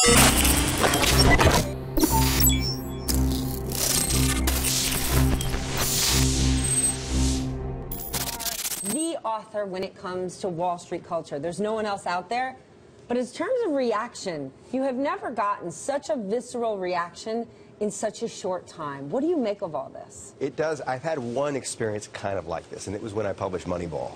The author when it comes to Wall Street culture. There's no one else out there. But in terms of reaction, you have never gotten such a visceral reaction in such a short time. What do you make of all this? It does. I've had one experience kind of like this, and it was when I published Moneyball.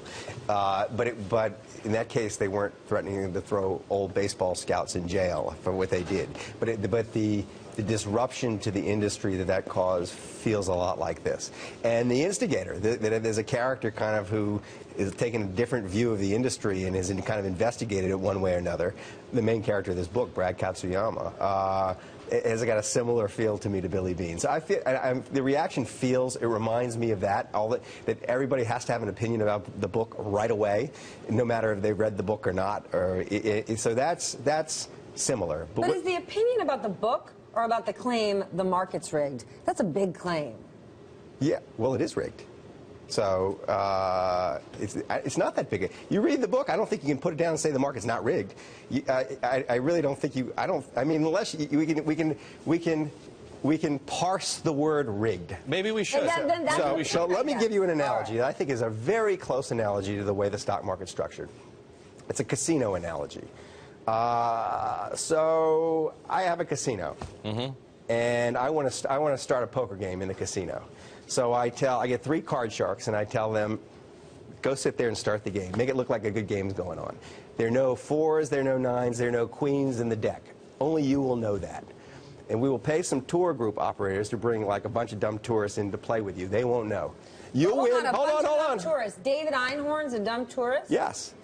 But in that case, they weren't threatening to throw old baseball scouts in jail for what they did. But the disruption to the industry that caused feels a lot like this. And the instigator, there's a character kind of who is taking a different view of the industry and has kind of investigated it one way or another. The main character of this book, Brad Katsuyama, has got a similar feel to me to Billy Beane. So I feel the reaction feels, it reminds me of that, that everybody has to have an opinion about the book right away, no matter if they read the book or not. So that's similar. But is the opinion about the book or about the claim the market's rigged? That's a big claim. Yeah, well, it is rigged. So it's not that big. You read the book, I don't think you can put it down and say the market's not rigged. I really don't think you. I mean, unless we can parse the word rigged. Maybe we should. So let me give you an analogy that I think is a very close analogy to the way the stock market's structured. It's a casino analogy. So I have a casino, and I want to start a poker game in the casino. So I get 3 card sharks, and I tell them, go sit there and start the game. Make it look like a good game's going on. There are no 4s, there are no 9s, there are no queens in the deck. Only you will know that. And we will pay some tour group operators to bring like a bunch of dumb tourists in to play with you. They won't know. You'll win. Hold on. Tourists. David Einhorn's a dumb tourist? Yes.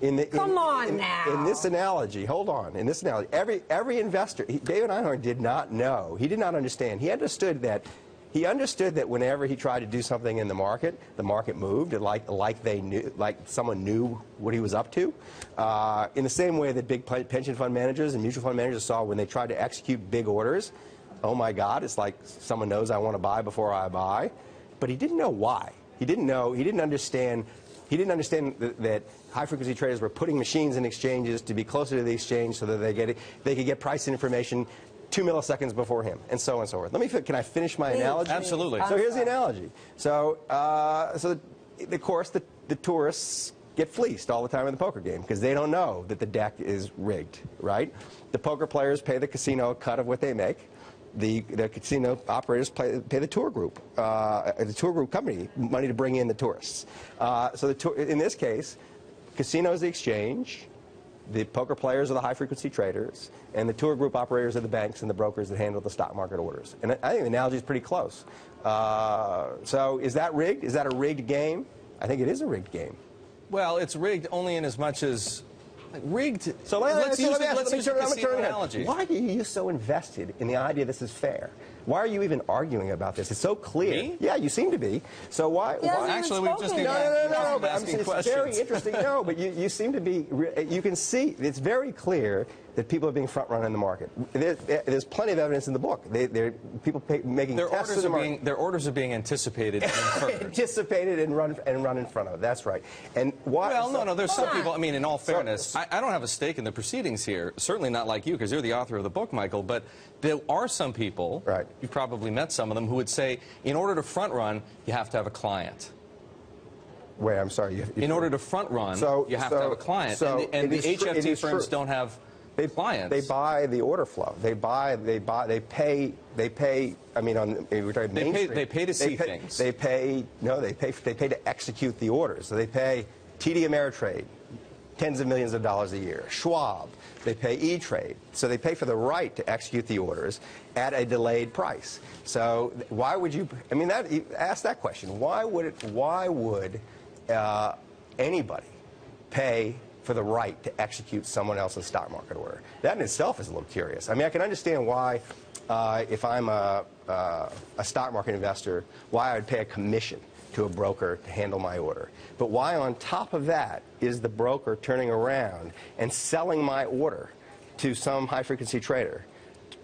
Come on now. In this analogy, hold on. In this analogy, every investor, David Einhorn did not know. He did not understand. He understood that whenever he tried to do something in the market moved, like someone knew what he was up to. In the same way that big pension fund managers and mutual fund managers saw when they tried to execute big orders, oh my God, it's like someone knows I want to buy before I buy. But he didn't know why. He didn't understand that high-frequency traders were putting machines in exchanges to be closer to the exchange so that they could get price information 2 milliseconds before him, and so on and so forth. Can I finish my analogy? Absolutely. So here's the analogy. So, of course, the tourists get fleeced all the time in the poker game because they don't know that the deck is rigged, right? The poker players pay the casino a cut of what they make. The casino operators pay the tour group company money to bring in the tourists. In this case, casino is the exchange, the poker players are the high-frequency traders, and the tour group operators are the banks and the brokers that handle the stock market orders. And I think the analogy is pretty close. So is that rigged? Is that a rigged game? I think it is a rigged game. Well, it's rigged only in as much as rigged. So let's use the analogy. Why are you so invested in the idea this is fair? Why are you even arguing about this? It's so clear. Me? Yeah, you seem to be. So why? Actually, we've just been asking questions. It's very interesting. No, but you seem to be. You can see it's very clear that people are being front run in the market. There's plenty of evidence in the book. People making tests in the market. Their orders are being anticipated and inferred. Anticipated and run in front of. That's right. And why? Well, no. There's some people. I mean, in all fairness, I don't have a stake in the proceedings here. Certainly not like you, because you're the author of the book, Michael. But there are some people. Right. You've probably met some of them who would say, in order to front run, you have to have a client. Wait, I'm sorry. In order to front run, you have to have a client. And the HFT firms don't have clients. They buy the order flow. They pay. I mean, we're talking Main Street. They pay to see things. They pay to execute the orders. So they pay TD Ameritrade tens of millions of dollars a year. Schwab, they pay E-Trade. So they pay for the right to execute the orders at a delayed price. So why would you? I mean, ask that question. Why would anybody pay for the right to execute someone else's stock market order? That in itself is a little curious. I mean, I can understand why, if I'm a stock market investor, why I would pay a commission to a broker to handle my order. But why on top of that is the broker turning around and selling my order to some high-frequency trader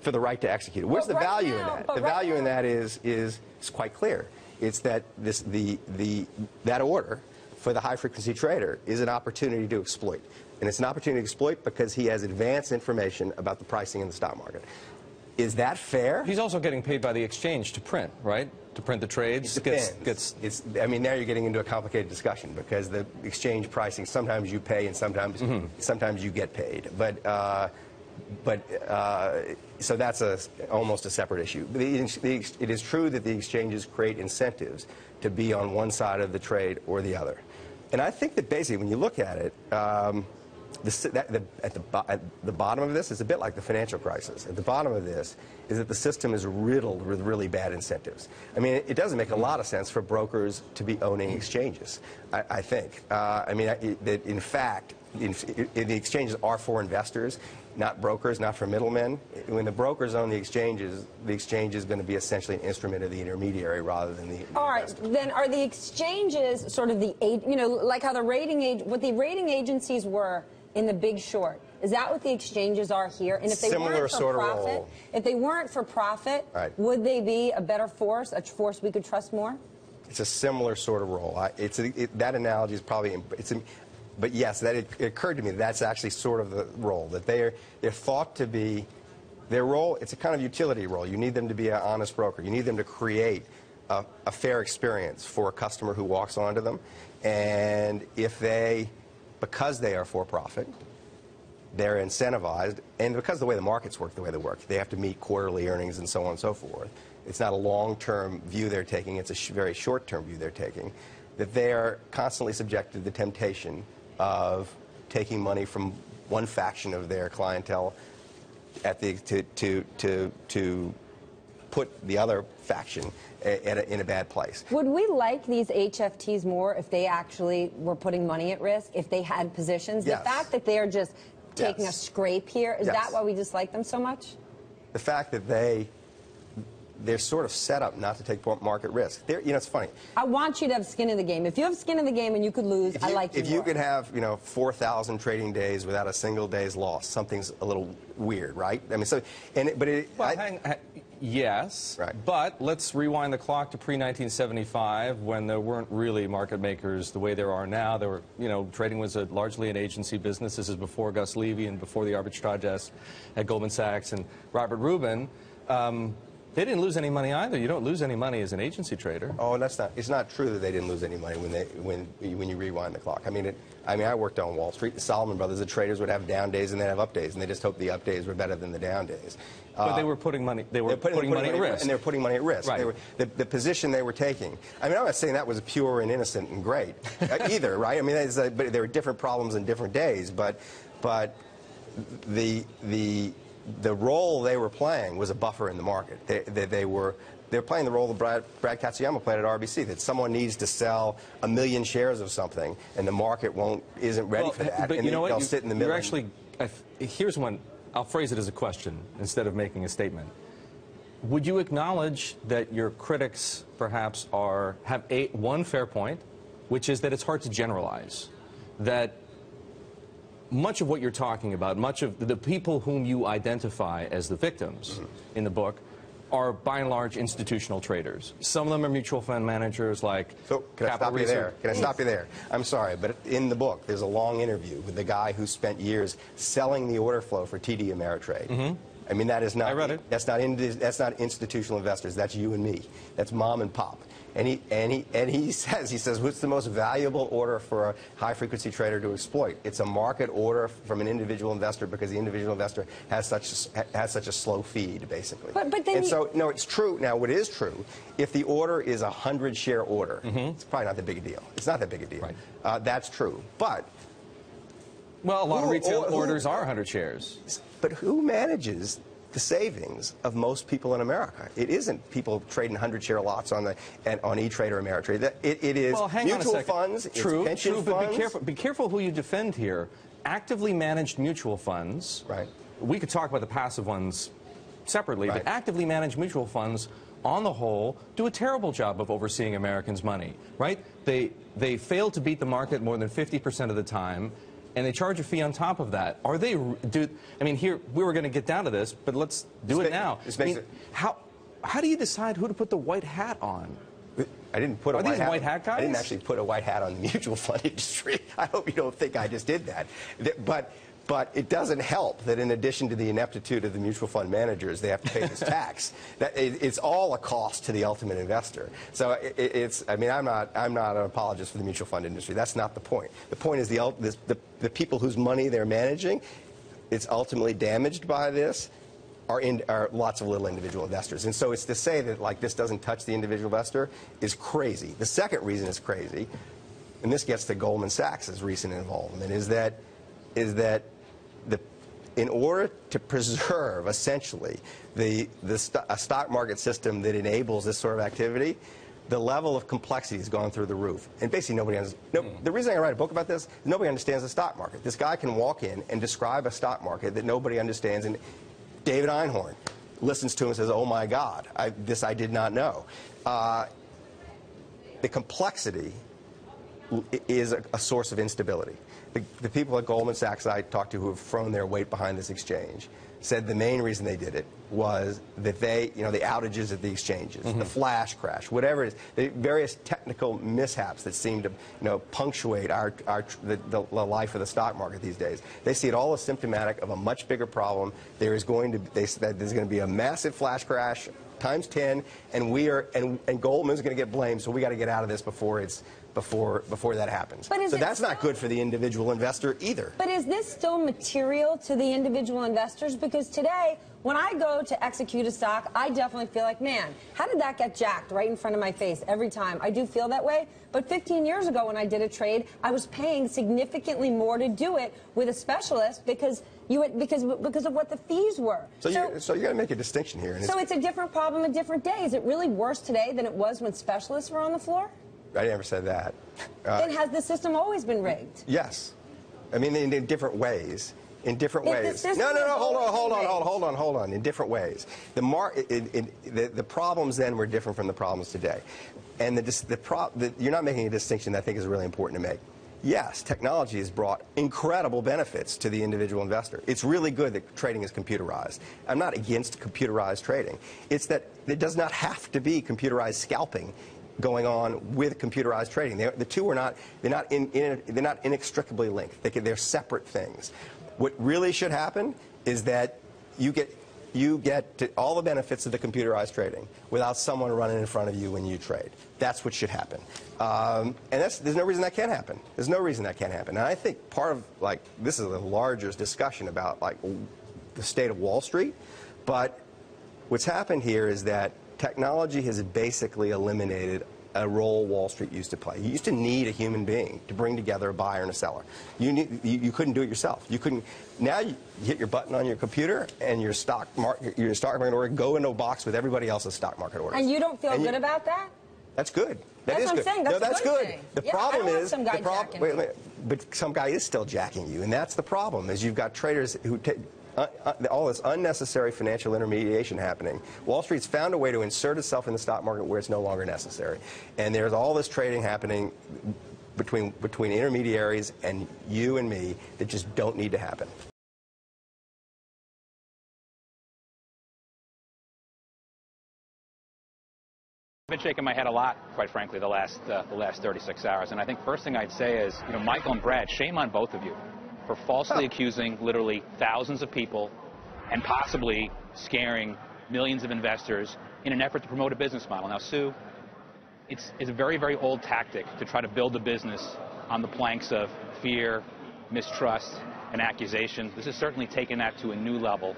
for the right to execute it? Where's the value in that? The value in that is quite clear. It's that that order for the high-frequency trader is an opportunity to exploit. And it's an opportunity to exploit because he has advanced information about the pricing in the stock market. Is that fair? He's also getting paid by the exchange to print, right? To print the trades. It depends. I mean, now you're getting into a complicated discussion because the exchange pricing, sometimes you pay and sometimes you get paid. So that's almost a separate issue. It is true that the exchanges create incentives to be on one side of the trade or the other. And I think that basically when you look at it, at the bottom of this is a bit like the financial crisis. At the bottom of this is that the system is riddled with really bad incentives. I mean, it doesn't make a lot of sense for brokers to be owning exchanges, I think. I mean, that in fact, the exchanges are for investors, not brokers, not for middlemen. When the brokers own the exchange is going to be essentially an instrument of the intermediary rather than the investor. All right, then are the exchanges sort of the, you know, like how the what the rating agencies were in The Big Short? Is that what the exchanges are here? And if they weren't for profit, if they weren't for profit, right, would they be a better force, a force we could trust more? It's a similar sort of role. That analogy is probably, but yes, it occurred to me that's actually sort of the role, that they're thought to be, their role, it's a kind of utility role. You need them to be an honest broker. You need them to create a fair experience for a customer who walks onto them. And if they, because they are for profit, they're incentivized, and because the way the markets work the way they work, they have to meet quarterly earnings and so on and so forth. It's not a long-term view they're taking, it's a very short-term view they're taking, that they are constantly subjected to the temptation of taking money from one faction of their clientele to put the other faction in a bad place. Would we like these HFTs more if they actually were putting money at risk, if they had positions? Yes. The fact that they're just taking Yes. a scrape here, is Yes. that why we dislike them so much? The fact that they're sort of set up not to take market risk. You know, it's funny. I want you to have skin in the game. If you have skin in the game and you could lose, I like you If you more. could have, 4,000 trading days without a single day's loss, something's a little weird, right? I mean, yes, right. But let's rewind the clock to pre-1975 when there weren't really market makers the way there are now. There were, trading was largely an agency business. This is before Gus Levy and before the arbitrage desk at Goldman Sachs and Robert Rubin. They didn't lose any money either. You don't lose any money as an agency trader. Oh, it's not true that they didn't lose any money when you rewind the clock. I mean, I worked on Wall Street. The Salomon Brothers, the traders would have down days and they'd have up days, and they just hoped the up days were better than the down days. But they were putting money. They were putting money at risk, and they were putting money at risk. Right. The position they were taking. I mean, I'm not saying that was pure and innocent and great either, right? I mean, but there were different problems in different days. But the role they were playing was a buffer in the market. They were playing the role that Brad Katsuyama played at RBC, that someone needs to sell 1 million shares of something, and the market isn't ready for that. But and you know what? They'll sit in the middle. Here's one. I'll phrase it as a question instead of making a statement. Would you acknowledge that your critics perhaps have one fair point, which is that it's hard to generalize, that much of what you're talking about, much of the people whom you identify as the victims in the book are by and large institutional traders. Some of them are mutual fund managers like Can I stop you there? Can I stop you there? I'm sorry, but in the book there's a long interview with the guy who spent years selling the order flow for TD Ameritrade. I mean, that is not. I read it. That's not institutional investors. That's you and me. That's mom and pop. And he says, what's the most valuable order for a high-frequency trader to exploit? It's a market order from an individual investor because the individual investor has such a slow feed, basically. But then no, it's true. Now, what is true, if the order is a 100-share order, it's probably not that big a deal. It's not that big a deal. Right. That's true. But well, a lot of retail orders are 100 shares. But who manages the savings of most people in America? It isn't people trading 100-share lots on E-Trade or Ameritrade. It is mutual funds, it's pension funds. But be careful who you defend here. Actively managed mutual funds. Right. We could talk about the passive ones separately, but actively managed mutual funds, on the whole, do a terrible job of overseeing Americans' money. Right? They fail to beat the market more than 50% of the time. And they charge a fee on top of that. I mean, here, we were going to get down to this, but let's do it now. How do you decide who to put the white hat on? I didn't put a Are white these hat. white hat guys? I didn't actually put a white hat on the mutual fund industry. I hope you don't think I just did that. But it doesn't help that in addition to the ineptitude of the mutual fund managers, they have to pay this tax. It's all a cost to the ultimate investor. So I mean, I'm not an apologist for the mutual fund industry. That's not the point. The point is the people whose money they're managing, it's ultimately damaged by this, are lots of little individual investors. And so it's to say that like this doesn't touch the individual investor is crazy. The second reason it's crazy, and this gets to Goldman Sachs' recent involvement, is that in order to preserve essentially a stock market system that enables this sort of activity, the level of complexity has gone through the roof. And basically nobody the reason I write a book about this is nobody understands the stock market. This guy can walk in and describe a stock market that nobody understands, and David Einhorn listens to him and says, oh my God, this I did not know. The complexity is a source of instability. The people at Goldman Sachs I talked to who have thrown their weight behind this exchange said the main reason they did it was that the outages at the exchanges, the flash crash, whatever it is, the various technical mishaps that seem to, punctuate the life of the stock market these days. They see it all as symptomatic of a much bigger problem. There's going to be a massive flash crash times 10, and Goldman's going to get blamed. So we got to get out of this before that happens. So that's not good for the individual investor either. But is this still material to the individual investors? Because today, when I go to execute a stock, I definitely feel like, man, how did that get jacked right in front of my face every time? I do feel that way. But 15 years ago when I did a trade, I was paying significantly more to do it with a specialist because of what the fees were. So you got to make a distinction here. So it's a different problem a different day. Is it really worse today than it was when specialists were on the floor? I never said that. Then has the system always been rigged? Yes. I mean, in different ways. In different ways. No, hold on. In different ways. The problems then were different from the problems today. And you're not making a distinction that I think is really important to make. Yes, technology has brought incredible benefits to the individual investor. It's really good that trading is computerized. I'm not against computerized trading. It's that it does not have to be computerized scalping going on with computerized trading. The two are not, they're not inextricably linked. They're separate things. What really should happen is that you get to all the benefits of the computerized trading without someone running in front of you when you trade. That's what should happen. And there's no reason that can't happen. There's no reason that can't happen. And I think part of, this is a larger discussion about, the state of Wall Street. But what's happened here is that technology has basically eliminated a role Wall Street used to play. You used to need a human being to bring together a buyer and a seller. You couldn't do it yourself. You couldn't. Now you hit your button on your computer and your stock market order go into a box with everybody else's stock market orders. And you don't feel good about that? That's good. That's what I'm saying. That's good. The problem is some guy jacking me. But some guy is still jacking you, and that's the problem. Is you've got traders who take all this unnecessary financial intermediation happening. Wall Street's found a way to insert itself in the stock market where it's no longer necessary. And there's all this trading happening between intermediaries and you and me that just don't need to happen. I've been shaking my head a lot, quite frankly, the last 36 hours. And I think first thing I'd say is, Michael and Brad, shame on both of you for falsely accusing literally thousands of people and possibly scaring millions of investors in an effort to promote a business model. Now, Sue, it's a very, very old tactic to try to build a business on the planks of fear, mistrust, and accusation. This has certainly taken that to a new level,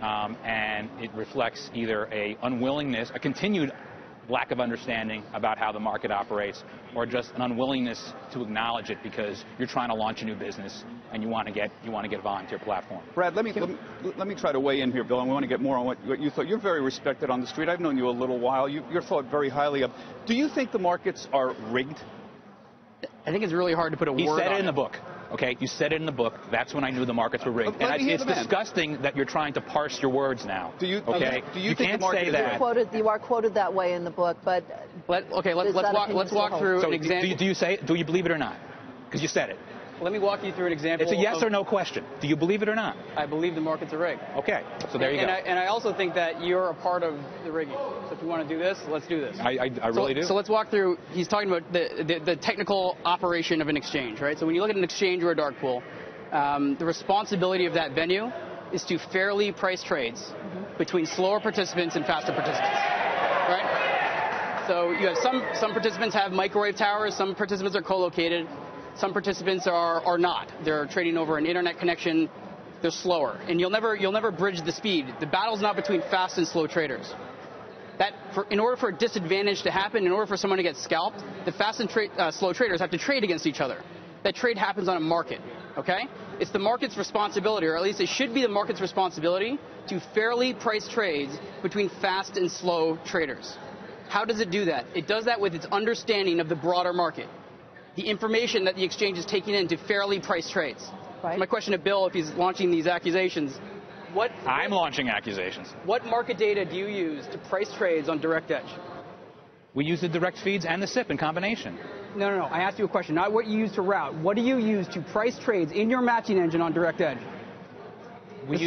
and it reflects either a continued lack of understanding about how the market operates, or just an unwillingness to acknowledge it because you're trying to launch a new business and you want to get volume to your platform. Brad, let me try to weigh in here, Bill, and we want to get more on what you thought. You're very respected on the street. I've known you a little while. You're thought very highly of. Do you think the markets are rigged? I think it's really hard to put a word on it. You said it in the book. Okay, you said it in the book. That's when I knew the markets were rigged. And it's disgusting that you're trying to parse your words now. Do you think can't say that? You are quoted that way in the book, but let's walk through an example. Do you believe it or not? Because you said it. Let me walk you through an example. It's a yes or no question. Do you believe it or not? I believe the markets are rigged. Okay, so there you go. And I also think that you're a part of the rigging. So if you want to do this, let's do this. I really do. So let's walk through. He's talking about the technical operation of an exchange, right? So when you look at an exchange or a dark pool, the responsibility of that venue is to fairly price trades between slower participants and faster participants, right? So you have some participants have microwave towers, some participants are co-located, some participants are not. They're trading over an internet connection. They're slower, and you'll never bridge the speed. The battle's not between fast and slow traders. In order for a disadvantage to happen, in order for someone to get scalped, the fast and slow traders have to trade against each other. That trade happens on a market, okay? It's the market's responsibility, or at least it should be the market's responsibility, to fairly price trades between fast and slow traders. How does it do that? It does that with its understanding of the broader market, the information that the exchange is taking in to fairly price trades. Right. So my question to Bill, if he's launching these accusations, I'm launching accusations. what market data do you use to price trades on direct edge? We use the direct feeds and the SIP in combination. No. I asked you a question, not what you use to route. What do you use to price trades in your matching engine on direct edge? We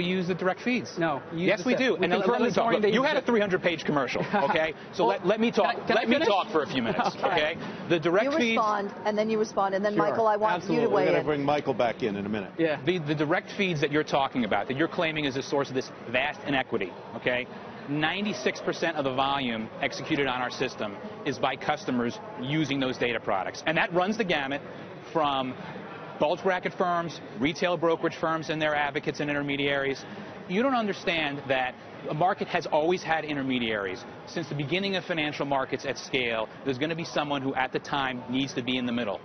use the direct feeds. No. Yes, we do. And let me talk. Look, you had a 300-page commercial, okay? So well, let me talk. Let me talk for a few minutes, okay? The direct feeds. You respond, and then you respond, and then Sure. Michael, I want Absolutely. you to weigh We're going in. to bring Michael back in a minute. Yeah. The direct feeds that you're talking about, that you're claiming is the source of this vast inequity, okay? 96% of the volume executed on our system is by customers using those data products. And that runs the gamut from bulge bracket firms, retail brokerage firms and their advocates and intermediaries. You don't understand that a market has always had intermediaries. Since the beginning of financial markets at scale, there's going to be someone who at the time needs to be in the middle.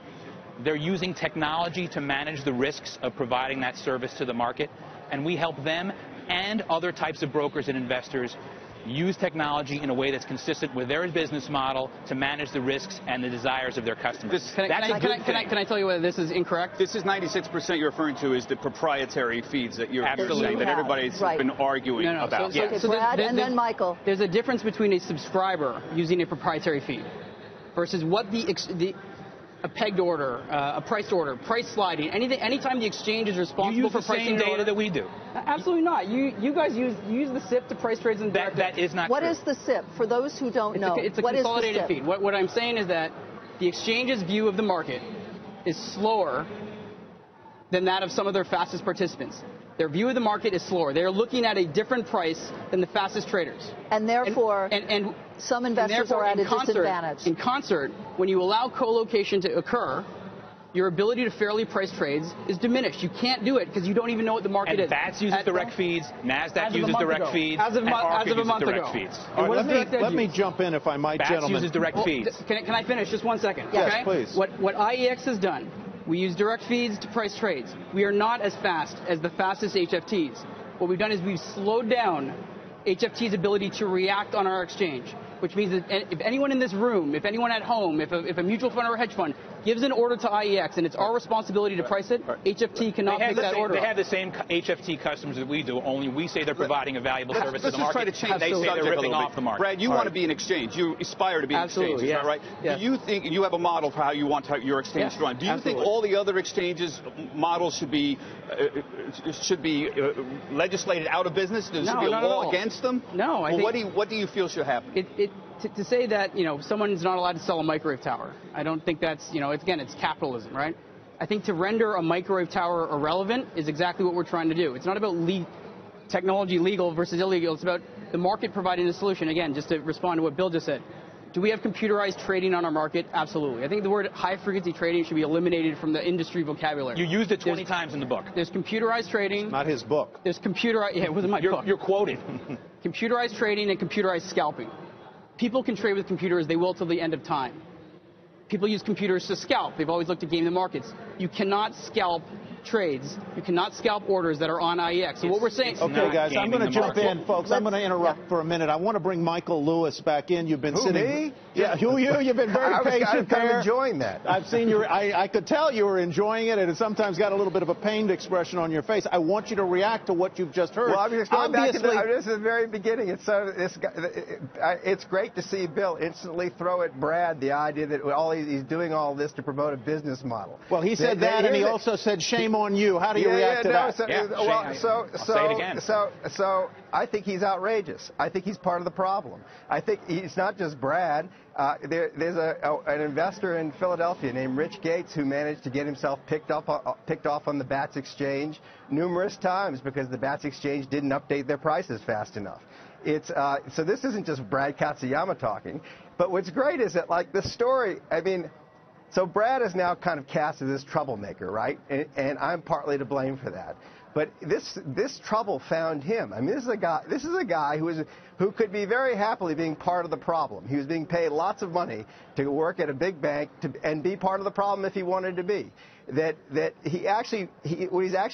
They're using technology to manage the risks of providing that service to the market, and we help them and other types of brokers and investors use technology in a way that's consistent with their business model to manage the risks and the desires of their customers. Can I tell you whether this is incorrect? This is 96% you're referring to is the proprietary feeds that you're Absolutely. saying that everybody's been arguing about. So Brad, and then Michael. There's a difference between a subscriber using a proprietary feed versus what a pegged order, a priced order, price sliding, anytime the exchange is responsible for pricing same data that we do. Absolutely not. You guys use the SIP to price trades in direct. That is not What true. is the SIP? For those who don't know, It's a what is the consolidated SIP? feed. What I'm saying is that the exchange's view of the market is slower than that of some of their fastest participants. Their view of the market is slower. They're looking at a different price than the fastest traders. And therefore, and some investors therefore, are at a concert, disadvantage. In concert, when you allow co-location to occur, your ability to fairly price trades is diminished. You can't do it because you don't even know what the market is. BATS uses direct feeds, NASDAQ uses direct feeds, as of a month direct ago. feeds. All right, let me jump in if I might, BATS gentlemen. uses direct feeds. Can I finish just 1 second? Yes, okay? please. What IEX has done, we use direct feeds to price trades. We are not as fast as the fastest HFTs. What we've done is we've slowed down HFT's ability to react on our exchange, which means that if anyone in this room, if anyone at home, if a mutual fund or a hedge fund gives an order to IEX and it's our responsibility to price it, HFT cannot pick that order. They have the same HFT customers that we do, only we say they're providing a valuable service to the market. Let's just try to change They the say subject they're a ripping little off bit. the market. Brad, you want to be an exchange. You aspire to be an exchange, is that right? Yes. Do you think, you have a model for how you want your exchange to run. Do you think all the other exchanges models should be legislated out of business? There should be a law against them? No, I think what do you feel should happen? To say that, someone's not allowed to sell a microwave tower, I don't think that's, it's capitalism, right? I think to render a microwave tower irrelevant is exactly what we're trying to do. It's not about technology legal versus illegal. It's about the market providing the solution. Again, just to respond to what Bill just said. Do we have computerized trading on our market? Absolutely. I think the word high-frequency trading should be eliminated from the industry vocabulary. You used it 20 times in the book. There's computerized trading. Not his book. There's computerized. Yeah, it wasn't my book. You're quoted. Computerized trading and computerized scalping. People can trade with computers. They will till the end of time. People use computers to scalp. They've always looked to game the markets. You cannot scalp trades. You cannot scalp orders that are on IEX. So what we're saying... Okay, guys, I'm going to jump in, folks. I'm going to interrupt for a minute. I want to bring Michael Lewis back in. You've been sitting... Me? Yeah, who you? You've been very patient I was kind of there. enjoying that. I've seen your... I could tell you were enjoying it, and it sometimes got a little bit of a pained expression on your face. I want you to react to what you've just heard. Well, I'm just going back to the very beginning. It's great to see Bill instantly throw at Brad the idea that he's doing all this to promote a business model. Well, he said that, and he also said, "Shame on you." How do you react to that? Say it again. So I think he's outrageous. I think he's part of the problem. I think he's not just Brad. There's an investor in Philadelphia named Rich Gates who managed to get himself picked off on the BATS exchange numerous times because the BATS exchange didn't update their prices fast enough. So this isn't just Brad Katsuyama talking. But what's great is that, like, the story, I mean, so Brad is now kind of cast as this troublemaker, right? And I'm partly to blame for that. But this trouble found him. I mean, this is a guy who could be very happily being part of the problem. He was being paid lots of money to work at a big bank and be part of the problem if he wanted to be. What he's actually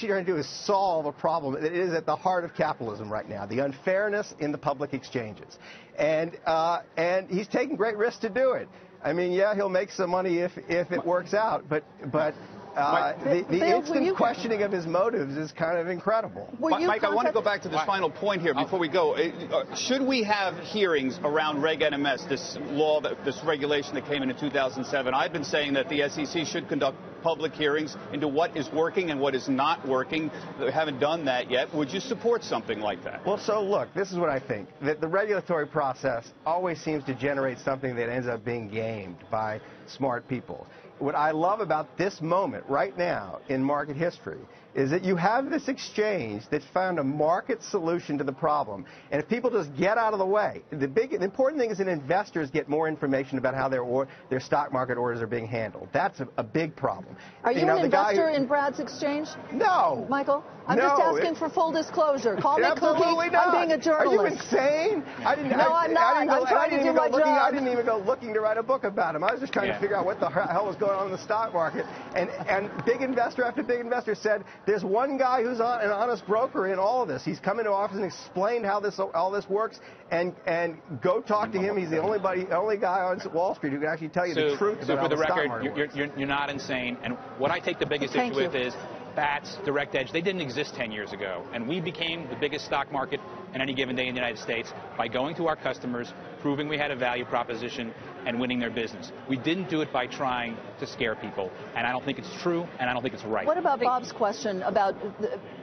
trying to do is solve a problem that is at the heart of capitalism right now: the unfairness in the public exchanges. And he's taking great risks to do it. I mean, yeah, he'll make some money if it works out, but the instant questioning of his motives is kind of incredible. Mike, I want to go back to this final point here before we go. Should we have hearings around Reg NMS, this law, this regulation that came in 2007? I've been saying that the SEC should conduct public hearings into what is working and what is not working. They haven't done that yet. Would you support something like that? Well, so look, this is what I think. That the regulatory process always seems to generate something that ends up being gamed by smart people. What I love about this moment right now in market history is that you have this exchange that found a market solution to the problem. And if people just get out of the way, the important thing is that investors get more information about how their stock market orders are being handled. That's a big problem. Are you an investor in Brad's exchange? No. Michael? I'm just asking for full disclosure. Call me Cookie. I'm being a journalist. Are you insane? I'm not. I'm trying to do my job. I didn't even go looking to write a book about him. I was just trying to figure out what the hell was going on in the stock market. And big investor after big investor said, there's one guy who's an honest broker in all of this. He's come into office and explained how all this works, and go talk to him. He's the only guy on Wall Street who can actually tell you the truth about how the stock market works. You're not insane. And what I take the biggest issue with is BATS, Direct Edge, they didn't exist 10 years ago. And we became the biggest stock market in any given day in the United States by going to our customers, proving we had a value proposition, and winning their business. We didn't do it by trying to scare people. And I don't think it's true, and I don't think it's right. What about Bob's question about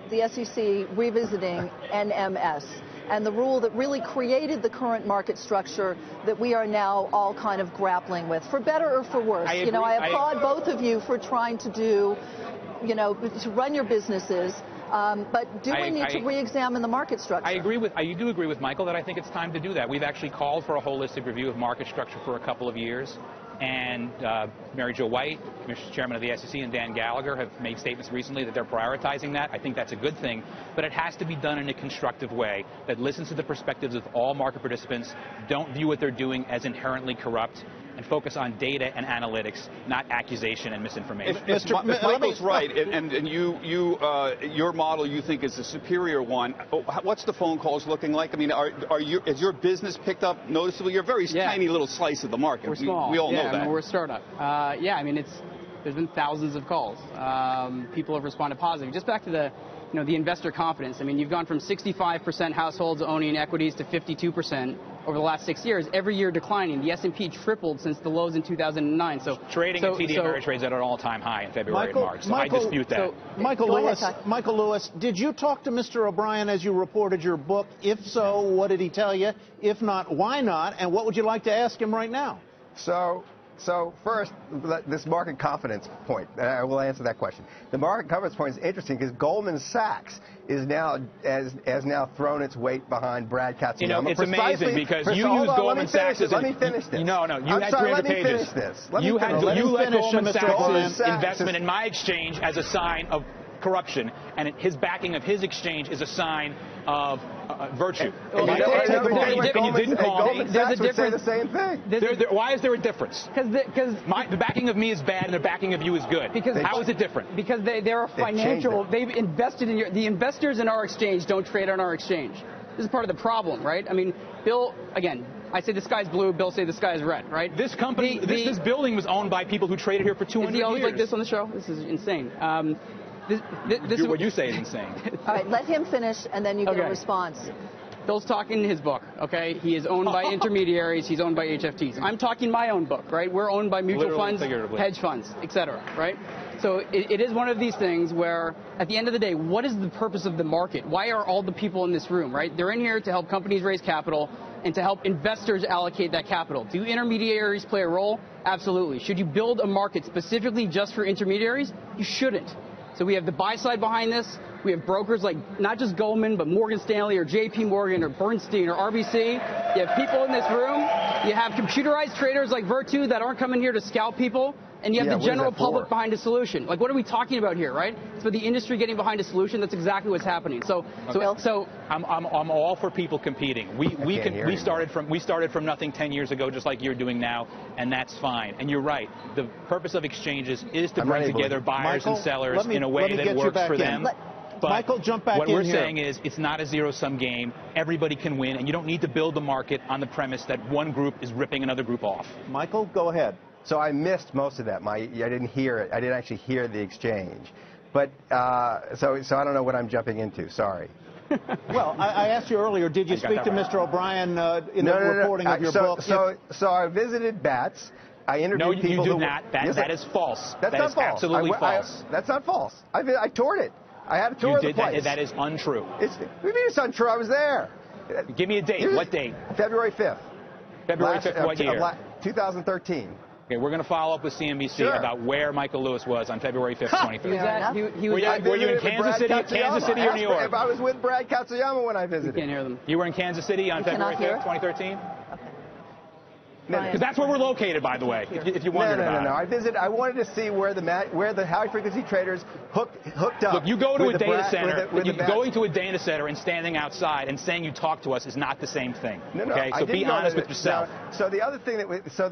the SEC revisiting NMS and the rule that really created the current market structure that we are now all kind of grappling with, for better or for worse? I applaud both of you for trying to do, to run your businesses. But do we need to re-examine the market structure? I do agree with Michael that I think it's time to do that. We've actually called for a holistic review of market structure for a couple of years. And Mary Jo White, Commissioner Chairman of the SEC, and Dan Gallagher have made statements recently that they're prioritizing that. I think that's a good thing. But it has to be done in a constructive way that listens to the perspectives of all market participants, don't view what they're doing as inherently corrupt, and focus on data and analytics, not accusation and misinformation. If Michael's right, and your model you think is a superior one, what's the phone calls looking like? I mean, is your business picked up noticeably? You're a very tiny little slice of the market. We're small. We all know that. I mean, we're a startup. I mean, there's been thousands of calls. People have responded positively. Just back to the investor confidence. I mean, you've gone from 65% households owning equities to 52% over the last 6 years, every year declining. The S&P tripled since the lows in 2009. So trading at TD Ameritrade's at an all-time high in February and March. So I dispute that. Michael Lewis, did you talk to Mr. O'Brien as you reported your book? If so, what did he tell you? If not, why not? And what would you like to ask him right now? So first, this market confidence point, I will answer that question. The market confidence point is interesting because Goldman Sachs has now thrown its weight behind Brad Katsuyama. It's amazing because you use Goldman Sachs as let me finish this. No, you had 300 pages. You let Goldman Sachs' investment in my exchange as a sign of corruption, and his backing of his exchange is a sign of virtue. And you didn't call me. There's a difference. Say the same thing. Why is there a difference? Because the backing of me is bad and the backing of you is good. How is it different? Because they're a financial. They've invested in the investors in our exchange don't trade on our exchange. This is part of the problem, right? I mean, Bill, again, I say the sky's blue, Bill say the sky's red, right? This company, this building was owned by people who traded here for 200 years. Is he always like this on the show? This is insane. What you say is insane. All right, let him finish, and then you get a response. Bill's talking in his book, okay? He is owned by intermediaries. He's owned by HFTs. I'm talking my own book, right? We're owned by mutual funds, hedge funds, etc., right? So it is one of these things where, at the end of the day, what is the purpose of the market? Why are all the people in this room, right? They're in here to help companies raise capital and to help investors allocate that capital. Do intermediaries play a role? Absolutely. Should you build a market specifically just for intermediaries? You shouldn't. So we have the buy side behind this. We have brokers like not just Goldman, but Morgan Stanley or JP Morgan or Bernstein or RBC. You have people in this room. You have computerized traders like Virtu that aren't coming here to scalp people. And you have the general public behind a solution. Like, what are we talking about here, right? It's for the industry getting behind a solution. That's exactly what's happening. So I'm all for people competing. We started from nothing 10 years ago, just like you're doing now, and that's fine. And you're right. The purpose of exchanges is to bring together buyers and sellers in a way that works for them. But Michael, jump back in what we're saying is it's not a zero-sum game. Everybody can win, and you don't need to build the market on the premise that one group is ripping another group off. Michael, go ahead. So I missed most of that. I didn't hear it. I didn't actually hear the exchange. But so I don't know what I'm jumping into. Sorry. Well, I asked you earlier, did you speak to Mr. O'Brien in the reporting of your book? So I visited BATS. I interviewed people who... No, you did not. That is false. That's not false. Absolutely false. That's not false. I toured it. I had a tour of the place. That is untrue. What do you mean it's untrue? I was there. Give me a date. What date? February 5th. February 5th, what year? 2013. Okay, we're going to follow up with CNBC about where Michael Lewis was on February 5th, 2013. Were you in Kansas City or New York? I was with Brad Katsuyama when I visited. You can't hear them. You were in Kansas City on February 5th, 2013? Because that's where we're located, by the way, if you wondered about it. I wanted to see where the high-frequency traders hooked up. Look, you go to a data center, going to a data center and standing outside and saying you talk to us is not the same thing. Okay, so be honest with yourself. So the other thing so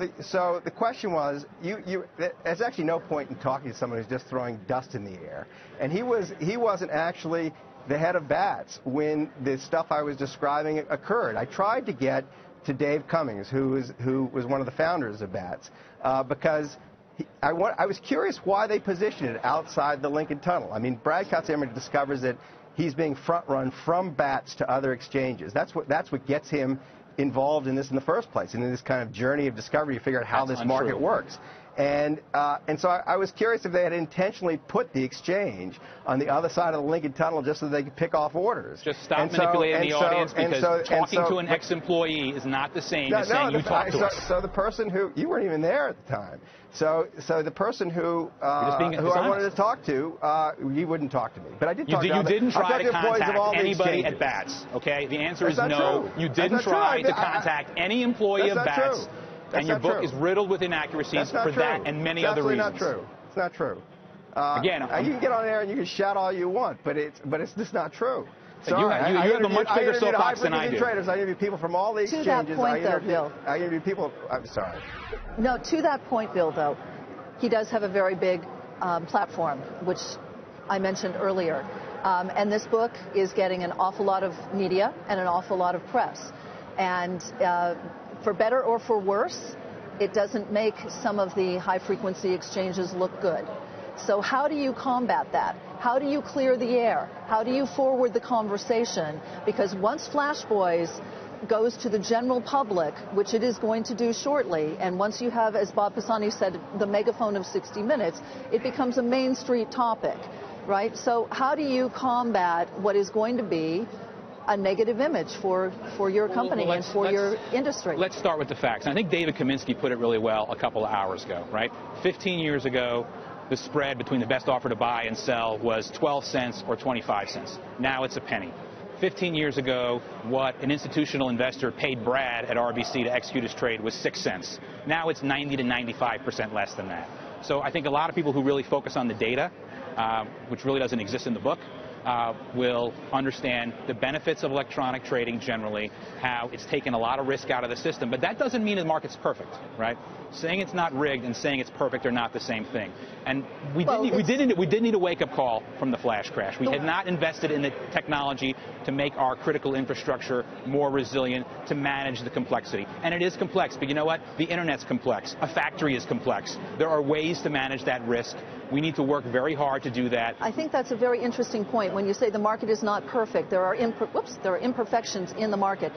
the question was, there's actually no point in talking to someone who's just throwing dust in the air, and he wasn't actually the head of BATS when the stuff I was describing occurred. I tried to get to Dave Cummings, who was one of the founders of BATS, because I was curious why they positioned it outside the Lincoln Tunnel. I mean, Brad Katsuyama discovers that he's being front-run from BATS to other exchanges. That's what gets him involved in this in the first place, and in this kind of journey of discovery to figure out how this market works. And so I was curious if they had intentionally put the exchange on the other side of the Lincoln Tunnel just so they could pick off orders. Just stop manipulating the audience, because talking to an ex-employee is not the same as saying you talk to us. So the person who, you weren't even there at the time, so the person who I wanted to talk to, he wouldn't talk to me. But I did talk to You didn't try to contact anybody at BATS, okay? The answer is no. You didn't try to contact any employee of BATS. And your book is riddled with inaccuracies for that and many other reasons. That's not true. It's not true. Again, you can get on there and you can shout all you want, but it's just not true. So you have a much bigger soapbox than I do. Traders. I interview people from all the exchanges. To that point, though, Bill. I interview people. I'm sorry. No, to that point, Bill, though, he does have a very big platform, which I mentioned earlier. And this book is getting an awful lot of media and an awful lot of press. And for better or for worse, it doesn't make some of the high-frequency exchanges look good. So how do you combat that? How do you clear the air? How do you forward the conversation? Because once Flash Boys goes to the general public, which it is going to do shortly, and once you have, as Bob Pisani said, the megaphone of 60 Minutes, it becomes a Main Street topic, right? So how do you combat what is going to be a negative image for your company and for your industry? Let's start with the facts. And I think David Kaminsky put it really well a couple of hours ago, right? 15 years ago, the spread between the best offer to buy and sell was 12 cents or 25 cents. Now it's a penny. 15 years ago, what an institutional investor paid Brad at RBC to execute his trade was 6 cents. Now it's 90 to 95% less than that. So I think a lot of people who really focus on the data which really doesn't exist in the book, will understand the benefits of electronic trading generally, how it's taken a lot of risk out of the system. But that doesn't mean the market's perfect, right? Saying it's not rigged and saying it's perfect are not the same thing. And we did need a wake-up call from the flash crash. We had not invested in the technology to make our critical infrastructure more resilient, to manage the complexity. And it is complex, but you know what? The internet's complex. A factory is complex. There are ways to manage that risk. We need to work very hard to do that. I think that's a very interesting point when you say the market is not perfect. There are imperfections in the market.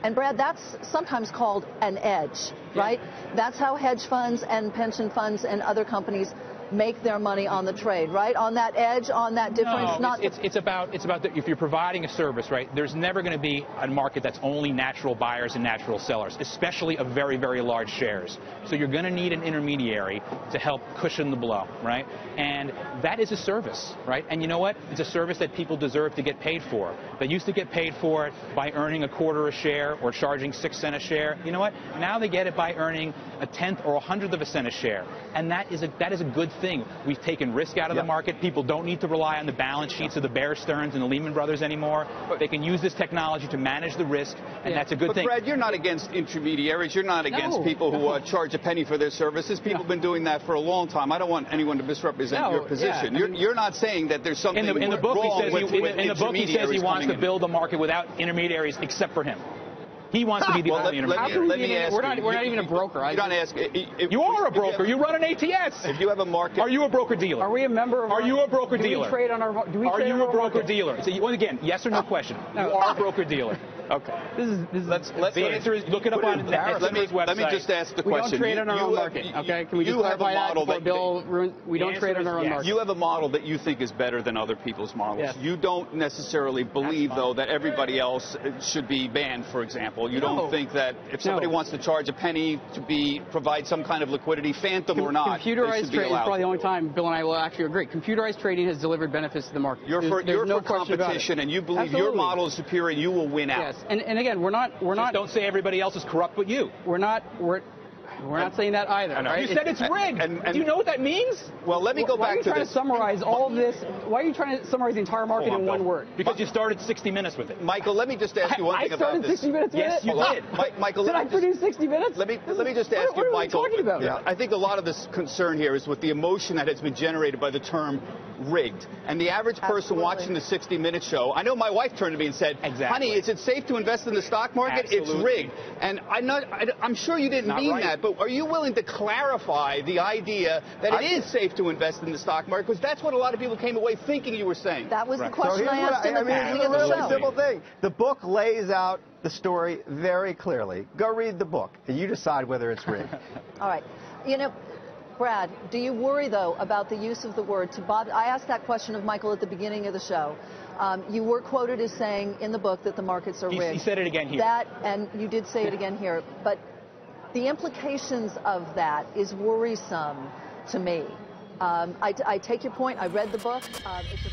And Brad, that's sometimes called an edge, right? That's how hedge funds and pension funds and other companies make their money on the trade, right? On that edge, on that difference. No, it's about if you're providing a service, right? There's never going to be a market that's only natural buyers and natural sellers, especially of very, very large shares. So you're going to need an intermediary to help cushion the blow, right? And that is a service, right? And you know what? It's a service that people deserve to get paid for. They used to get paid for it by earning a quarter a share or charging 6 cents a share. You know what? Now they get it by earning a tenth or 100th of a cent a share. And that is a good thing. We've taken risk out of the market. People don't need to rely on the balance sheets of the Bear Stearns and the Lehman Brothers anymore. They can use this technology to manage the risk, and that's a good thing. But Brad, you're not against intermediaries. You're not against people who charge a penny for their services. People have been doing that for a long time. I don't want anyone to misrepresent your position. You're not saying that there's something in the book wrong with in the book he says he wants to build a market without intermediaries except for him. He wants to be the only intermediary. Let me ask we're not even a broker. You don't ask. You are a broker. You run an ATS. If you have a market, are you a broker dealer? Are we a member of? Are you a broker dealer? Do we trade on our? Are you a broker dealer? So again, yes or no question. You are a broker dealer. Okay. The answer is look it up on let me just ask the question. We don't trade on our own market. Okay. Can we just clarify that before Bill ruins? We don't trade on our own market. You have a model that you think is better than other people's models. Yes. You don't necessarily believe, though, that everybody else should be banned, for example. You don't think that if somebody wants to charge a penny to provide some kind of liquidity, phantom or not, computerized trading is probably the only time Bill and I will actually agree. Computerized trading has delivered benefits to the market. You're for competition, and you believe your model is superior, and you will win out. Yes, and again, we're not. Just don't say everybody else is corrupt but you. We're not saying that either. Right? You said it's rigged. Do you know what that means? Well, let me go back to this. Why are you trying to summarize all of this? Why are you trying to summarize the entire market in one word? Because you started 60 Minutes with it. Michael, let me just ask you one thing about this. I started 60 Minutes with it? Yes, you did. Michael, did I produce 60 Minutes? Let me just ask you, Michael. What are we talking about? Yeah, I think a lot of this concern here is with the emotion that has been generated by the term rigged. And the average person watching the 60 Minutes show, I know my wife turned to me and said, honey, is it safe to invest in the stock market? Absolutely. It's rigged. And I'm sure you didn't mean that, but are you willing to clarify the idea that it is safe to invest in the stock market? Because that's what a lot of people came away thinking you were saying. That was the question I asked in the beginning of the show. It's a really simple thing. The book lays out the story very clearly. Go read the book, and you decide whether it's rigged. All right. You know, Brad, do you worry, though, about the use of the word to Bob? I asked that question of Michael at the beginning of the show. You were quoted as saying in the book that the markets are rigged. He said it again here. And you did say it again here. But the implications of that is worrisome to me. I take your point. I read the book. It's a